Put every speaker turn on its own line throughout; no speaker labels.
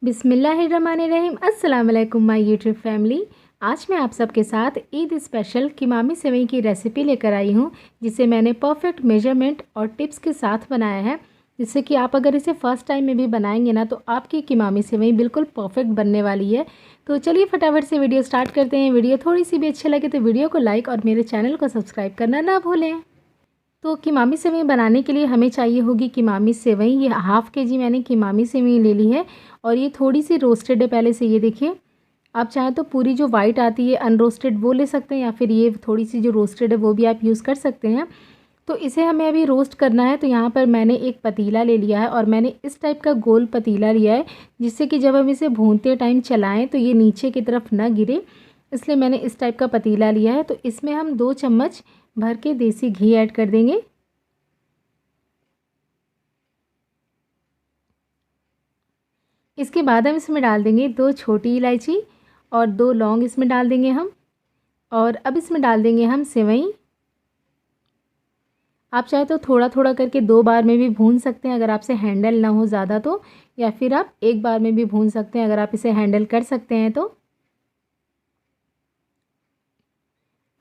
बिस्मिल्लाहिर्रहमानिर्रहीम। अस्सलाम वालेकुम माय यूट्यूब फैमिली। आज मैं आप सबके साथ ईद स्पेशल कीमामी सेवई की रेसिपी लेकर आई हूँ, जिसे मैंने परफेक्ट मेजरमेंट और टिप्स के साथ बनाया है, जिससे कि आप अगर इसे फ़र्स्ट टाइम में भी बनाएंगे ना तो आपकी कीमामी सेवई बिल्कुल परफेक्ट बनने वाली है। तो चलिए फटाफट से वीडियो स्टार्ट करते हैं। वीडियो थोड़ी सी भी अच्छी लगे तो वीडियो को लाइक और मेरे चैनल को सब्सक्राइब करना ना भूलें। तो कीमामी सेवई बनाने के लिए हमें चाहिए होगी कीमामी सेवई। ये हाफ़ के जी मैंने कीमामी सेवई ले ली है और ये थोड़ी सी रोस्टेड है पहले से। ये देखिए, आप चाहें तो पूरी जो वाइट आती है अनरोस्टेड वो ले सकते हैं, या फिर ये थोड़ी सी जो रोस्टेड है वो भी आप यूज़ कर सकते हैं। तो इसे हमें अभी रोस्ट करना है। तो यहाँ पर मैंने एक पतीला ले लिया है और मैंने इस टाइप का गोल पतीला लिया है, जिससे कि जब हम इसे भूनते टाइम चलाएँ तो ये नीचे की तरफ ना गिरे, इसलिए मैंने इस टाइप का पतीला लिया है। तो इसमें हम 2 चम्मच भर के देसी घी ऐड कर देंगे। इसके बाद हम इसमें डाल देंगे 2 छोटी इलायची और 2 लौंग इसमें डाल देंगे हम। और अब इसमें डाल देंगे हम सेवई। आप चाहे तो थोड़ा थोड़ा करके 2 बार में भी भून सकते हैं, अगर आपसे हैंडल ना हो ज़्यादा तो, या फिर आप एक बार में भी भून सकते हैं अगर आप इसे हैंडल कर सकते हैं तो।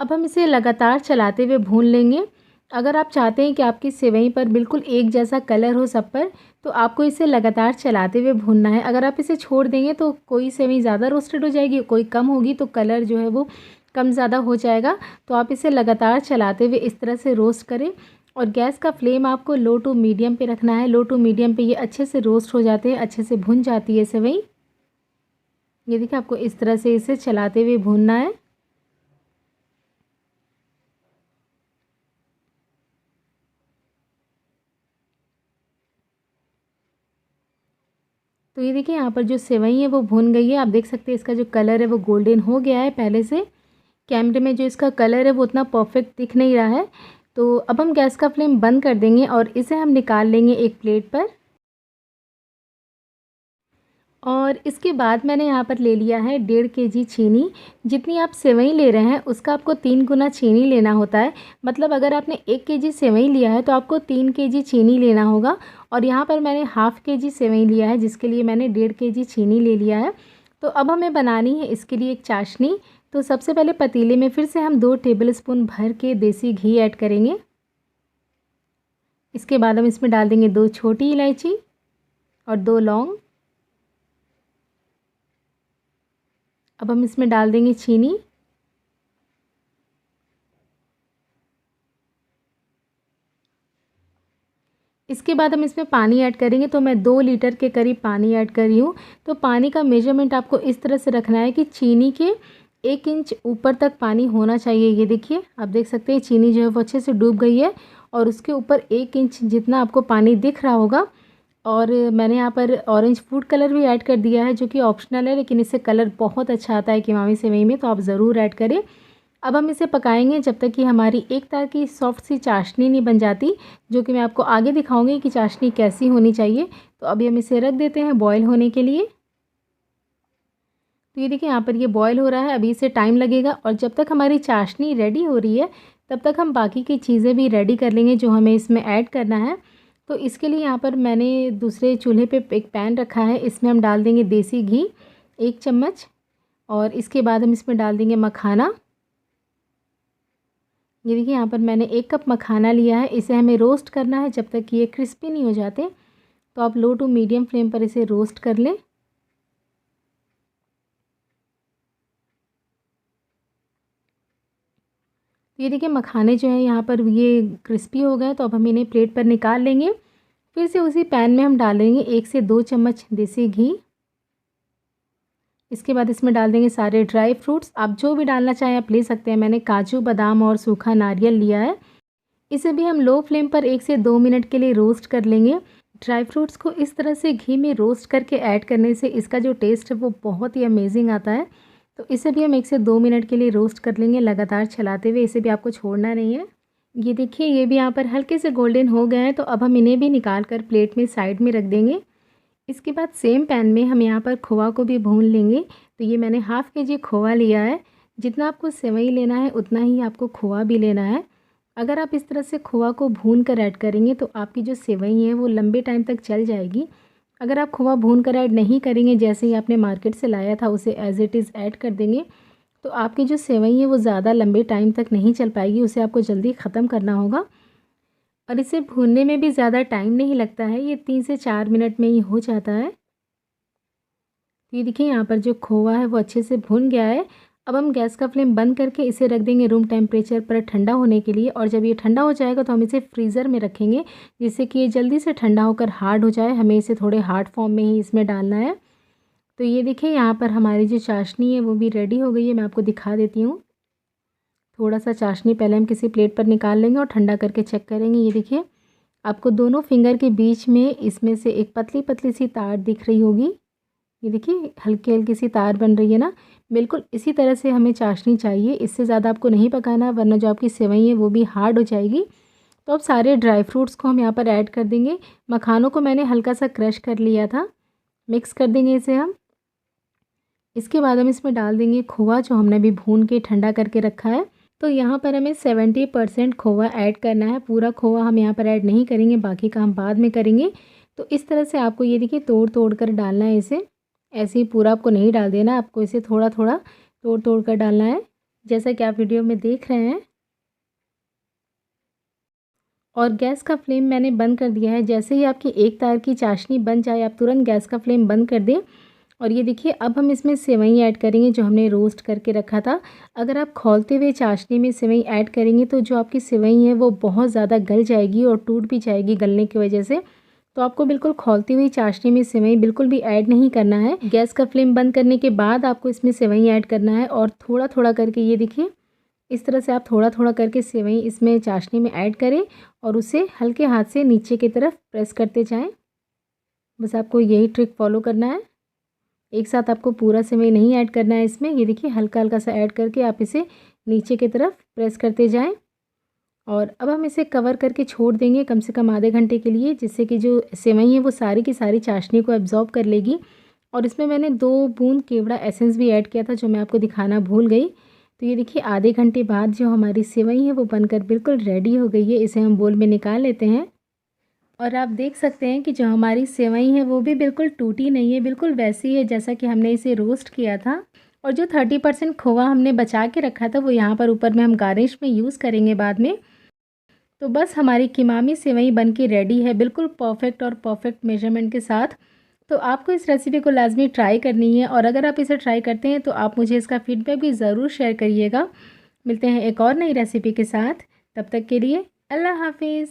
अब हम इसे लगातार चलाते हुए भून लेंगे। अगर आप चाहते हैं कि आपकी सेवई पर बिल्कुल एक जैसा कलर हो सब पर, तो आपको इसे लगातार चलाते हुए भूनना है। अगर आप इसे छोड़ देंगे तो कोई सेवई ज़्यादा रोस्टेड हो जाएगी, कोई कम होगी, तो कलर जो है वो कम ज़्यादा हो जाएगा। तो आप इसे लगातार चलाते हुए इस तरह से रोस्ट करें। और गैस का फ्लेम आपको लो टू मीडियम पे रखना है। लो टू मीडियम पे ये अच्छे से रोस्ट हो जाते हैं, अच्छे से भुन जाती है सेवई। ये देखिए, आपको इस तरह से इसे चलाते हुए भूनना है। तो ये देखिए, यहाँ पर जो सेवई है वो भुन गई है। आप देख सकते हैं इसका जो कलर है वो गोल्डन हो गया है पहले से। कैमरे में जो इसका कलर है वो उतना परफेक्ट दिख नहीं रहा है। तो अब हम गैस का फ्लेम बंद कर देंगे और इसे हम निकाल लेंगे एक प्लेट पर। और इसके बाद मैंने यहाँ पर ले लिया है 1.5 केजी चीनी। जितनी आप सेवई ले रहे हैं उसका आपको 3 गुना चीनी लेना होता है। मतलब अगर आपने 1 केजी सेवई लिया है तो आपको 3 केजी चीनी लेना होगा। और यहाँ पर मैंने हाफ़ केजी सेवई लिया है, जिसके लिए मैंने 1.5 केजी चीनी ले लिया है। तो अब हमें बनानी है इसके लिए एक चाशनी। तो सबसे पहले पतीले में फिर से हम 2 टेबलस्पून भर के देसी घी ऐड करेंगे। इसके बाद हम इसमें डाल देंगे 2 छोटी इलायची और 2 लौंग। अब हम इसमें डाल देंगे चीनी। इसके बाद हम इसमें पानी ऐड करेंगे। तो मैं 2 लीटर के करीब पानी ऐड कर रही हूँ। तो पानी का मेजरमेंट आपको इस तरह से रखना है कि चीनी के 1 इंच ऊपर तक पानी होना चाहिए। ये देखिए, आप देख सकते हैं चीनी जो है वो अच्छे से डूब गई है और उसके ऊपर 1 इंच जितना आपको पानी दिख रहा होगा। और मैंने यहाँ पर ऑरेंज फूड कलर भी ऐड कर दिया है, जो कि ऑप्शनल है, लेकिन इससे कलर बहुत अच्छा आता है कीमामी सेवई में, तो आप ज़रूर ऐड करें। अब हम इसे पकाएंगे जब तक कि हमारी एक तरह की सॉफ्ट सी चाशनी नहीं बन जाती, जो कि मैं आपको आगे दिखाऊंगी कि चाशनी कैसी होनी चाहिए। तो अभी हम इसे रख देते हैं बॉईल होने के लिए। तो ये देखिए, यहाँ पर ये बॉईल हो रहा है। अभी इसे टाइम लगेगा और जब तक हमारी चाशनी रेडी हो रही है तब तक हम बाकी की चीज़ें भी रेडी कर लेंगे जो हमें इसमें ऐड करना है। तो इसके लिए यहाँ पर मैंने दूसरे चूल्हे पे एक पैन रखा है। इसमें हम डाल देंगे देसी घी 1 चम्मच। और इसके बाद हम इसमें डाल देंगे मखाना। ये देखिए, यहाँ पर मैंने 1 कप मखाना लिया है। इसे हमें रोस्ट करना है जब तक कि ये क्रिस्पी नहीं हो जाते। तो आप लो टू मीडियम फ्लेम पर इसे रोस्ट कर लें। तो ये देखिए, मखाने जो हैं यहाँ पर ये क्रिस्पी हो गए। तो अब हम इन्हें प्लेट पर निकाल लेंगे। फिर से उसी पैन में हम डालेंगे 1 से 2 चम्मच देसी घी। इसके बाद इसमें डाल देंगे सारे ड्राई फ्रूट्स। आप जो भी डालना चाहें आप ले सकते हैं। मैंने काजू बादाम और सूखा नारियल लिया है। इसे भी हम लो फ्लेम पर 1 से 2 मिनट के लिए रोस्ट कर लेंगे। ड्राई फ्रूट्स को इस तरह से घी में रोस्ट करके ऐड करने से इसका जो टेस्ट है वो बहुत ही अमेजिंग आता है। तो इसे भी हम 1 से 2 मिनट के लिए रोस्ट कर लेंगे, लगातार चलाते हुए। इसे भी आपको छोड़ना नहीं है। ये देखिए, ये भी यहाँ पर हल्के से गोल्डन हो गए हैं। तो अब हम इन्हें भी निकाल कर प्लेट में साइड में रख देंगे। इसके बाद सेम पैन में हम यहाँ पर खोआ को भी भून लेंगे। तो ये मैंने हाफ़ केजी खोआ लिया है। जितना आपको सेवई लेना है उतना ही आपको खोआ भी लेना है। अगर आप इस तरह से खोआ को भून कर ऐड करेंगे तो आपकी जो सेवई है वो लंबे टाइम तक चल जाएगी। अगर आप खोवा भून कर ऐड नहीं करेंगे, जैसे ही आपने मार्केट से लाया था उसे एज़ इट इज़ ऐड कर देंगे, तो आपकी जो सेवई है वो ज़्यादा लंबे टाइम तक नहीं चल पाएगी, उसे आपको जल्दी ख़त्म करना होगा। और इसे भूनने में भी ज़्यादा टाइम नहीं लगता है, ये 3 से 4 मिनट में ही हो जाता है। ये देखिए यहाँ पर जो खोवा है वो अच्छे से भुन गया है। अब हम गैस का फ्लेम बंद करके इसे रख देंगे रूम टेम्परेचर पर ठंडा होने के लिए, और जब ये ठंडा हो जाएगा तो हम इसे फ्रीज़र में रखेंगे, जिससे कि ये जल्दी से ठंडा होकर हार्ड हो जाए। हमें इसे थोड़े हार्ड फॉर्म में ही इसमें डालना है। तो ये देखिए यहाँ पर हमारी जो चाशनी है वो भी रेडी हो गई है, मैं आपको दिखा देती हूँ। थोड़ा सा चाशनी पहले हम किसी प्लेट पर निकाल लेंगे और ठंडा करके चेक करेंगे। ये देखिए आपको दोनों फिंगर के बीच में इसमें से एक पतली पतली सी तार दिख रही होगी। ये देखिए हल्की हल्की सी तार बन रही है ना, बिल्कुल इसी तरह से हमें चाशनी चाहिए। इससे ज़्यादा आपको नहीं पकाना, वरना जो आपकी सेवई है वो भी हार्ड हो जाएगी। तो अब सारे ड्राई फ्रूट्स को हम यहाँ पर ऐड कर देंगे। मखानों को मैंने हल्का सा क्रश कर लिया था, मिक्स कर देंगे इसे हम। इसके बाद हम इसमें डाल देंगे खोवा, जो हमने भी भून के ठंडा करके रखा है। तो यहाँ पर हमें 70% खोवा ऐड करना है, पूरा खोवा हम यहाँ पर ऐड नहीं करेंगे, बाकी का हम बाद में करेंगे। तो इस तरह से आपको ये देखिए तोड़ तोड़ कर डालना है इसे, ऐसे ही पूरा आपको नहीं डाल देना, आपको इसे थोड़ा थोड़ा तोड़ तोड़ कर डालना है, जैसा कि आप वीडियो में देख रहे हैं। और गैस का फ्लेम मैंने बंद कर दिया है। जैसे ही आपकी एक तार की चाशनी बन जाए, आप तुरंत गैस का फ्लेम बंद कर दें। और ये देखिए अब हम इसमें सेवई ऐड करेंगे, जो हमने रोस्ट करके रखा था। अगर आप खौलते हुए चाशनी में सेवई ऐड करेंगे तो जो आपकी सेवई है वो बहुत ज़्यादा गल जाएगी और टूट भी जाएगी गलने की वजह से। तो आपको बिल्कुल खौलती हुई चाशनी में सेवई बिल्कुल भी ऐड नहीं करना है। गैस का फ्लेम बंद करने के बाद आपको इसमें सेवई ऐड करना है, और थोड़ा थोड़ा करके ये देखिए इस तरह से आप थोड़ा थोड़ा करके सेवई इसमें चाशनी में ऐड करें और उसे हल्के हाथ से नीचे की तरफ प्रेस करते जाएं। बस आपको यही ट्रिक फॉलो करना है, एक साथ आपको पूरा सेवई नहीं ऐड करना है इसमें। ये देखिए हल्का हल्का सा ऐड करके आप इसे नीचे की तरफ प्रेस करते जाएं। और अब हम इसे कवर करके छोड़ देंगे कम से कम आधे घंटे के लिए, जिससे कि जो सेवई है वो सारी की सारी चाशनी को एब्जॉर्ब कर लेगी। और इसमें मैंने 2 बूंद केवड़ा एसेंस भी ऐड किया था, जो मैं आपको दिखाना भूल गई। तो ये देखिए आधे घंटे बाद जो हमारी सेवई है वो बनकर बिल्कुल रेडी हो गई है। इसे हम बोल में निकाल लेते हैं। और आप देख सकते हैं कि जो हमारी सेवई है वो भी बिल्कुल टूटी नहीं है, बिल्कुल वैसी है जैसा कि हमने इसे रोस्ट किया था। और जो 30% खोवा हमने बचा के रखा था वो यहाँ पर ऊपर में हम गार्निश में यूज़ करेंगे बाद में। तो बस हमारी कीमामी सेवई बन के रेडी है, बिल्कुल परफेक्ट और परफेक्ट मेजरमेंट के साथ। तो आपको इस रेसिपी को लाजमी ट्राई करनी है, और अगर आप इसे ट्राई करते हैं तो आप मुझे इसका फीडबैक भी ज़रूर शेयर करिएगा। मिलते हैं एक और नई रेसिपी के साथ, तब तक के लिए अल्लाह हाफिज़।